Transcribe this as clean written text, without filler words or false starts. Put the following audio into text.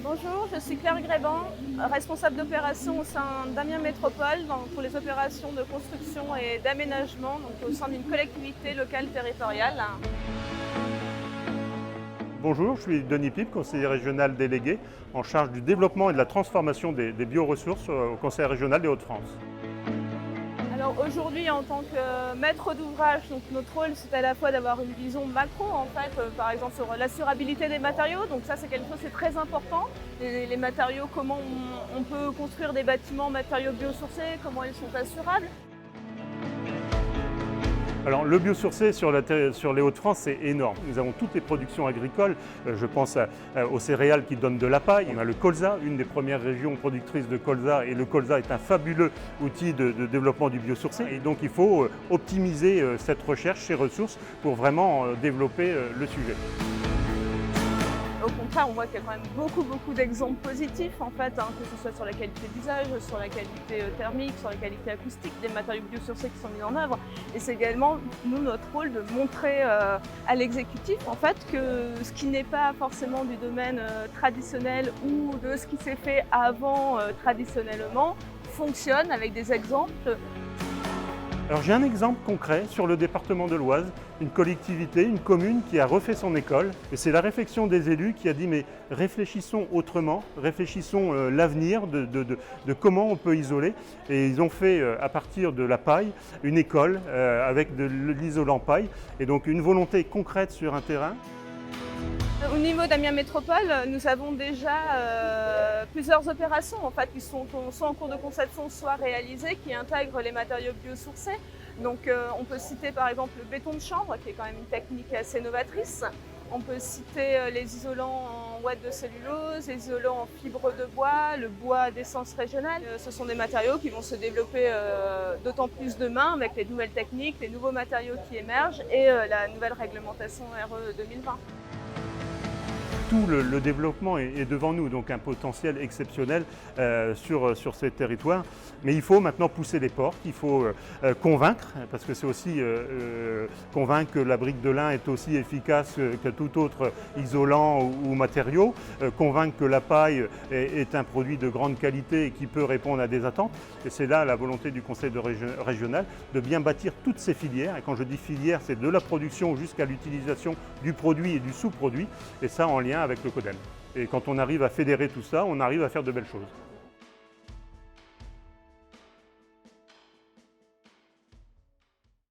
Bonjour, je suis Claire Gréban, responsable d'opération au sein d'Amiens Métropole pour les opérations de construction et d'aménagement au sein d'une collectivité locale territoriale. Bonjour, je suis Denis Pipe, conseiller régional délégué en charge du développement et de la transformation des bioressources au Conseil régional des Hauts-de-France. Alors aujourd'hui, en tant que maître d'ouvrage, notre rôle c'est à la fois d'avoir une vision macro par exemple sur l'assurabilité des matériaux, donc ça c'est quelque chose qui est très important. Les matériaux, comment on peut construire des bâtiments matériaux biosourcés, comment ils sont assurables. Alors le biosourcé sur les Hauts-de-France, c'est énorme. Nous avons toutes les productions agricoles, je pense aux céréales qui donnent de la paille. On a le colza, une des premières régions productrices de colza, et le colza est un fabuleux outil de développement du biosourcé. Et donc il faut optimiser cette recherche, ces ressources, pour vraiment développer le sujet. Au contraire, on voit qu'il y a quand même beaucoup d'exemples positifs que ce soit sur la qualité d'usage, sur la qualité thermique, sur la qualité acoustique des matériaux biosourcés qui sont mis en œuvre. Et c'est également notre rôle de montrer à l'exécutif que ce qui n'est pas forcément du domaine traditionnel ou de ce qui s'est fait avant traditionnellement fonctionne avec des exemples. Alors j'ai un exemple concret sur le département de l'Oise, une collectivité, une commune qui a refait son école. Et c'est la réflexion des élus qui a dit mais réfléchissons autrement, réfléchissons l'avenir de comment on peut isoler. Et ils ont fait à partir de la paille une école avec de l'isolant paille. Et donc une volonté concrète sur un terrain. Au niveau d'Amiens Métropole, nous avons déjà plusieurs opérations qui sont soit en cours de conception, soit réalisées, qui intègrent les matériaux biosourcés. Donc on peut citer par exemple le béton de chanvre, qui est quand même une technique assez novatrice. On peut citer les isolants en ouate de cellulose, les isolants en fibre de bois, le bois d'essence régionale. Ce sont des matériaux qui vont se développer d'autant plus demain avec les nouvelles techniques, les nouveaux matériaux qui émergent et la nouvelle réglementation RE 2020. Tout le développement est devant nous, donc un potentiel exceptionnel sur ces territoires. Mais il faut maintenant pousser les portes, il faut convaincre, parce que c'est aussi convaincre que la brique de lin est aussi efficace que tout autre isolant ou matériau, convaincre que la paille est un produit de grande qualité et qui peut répondre à des attentes. Et c'est là la volonté du Conseil régional de bien bâtir toutes ces filières. Et quand je dis filière, c'est de la production jusqu'à l'utilisation du produit et du sous-produit, et ça en lien avec le Codel. Et quand on arrive à fédérer tout ça, on arrive à faire de belles choses.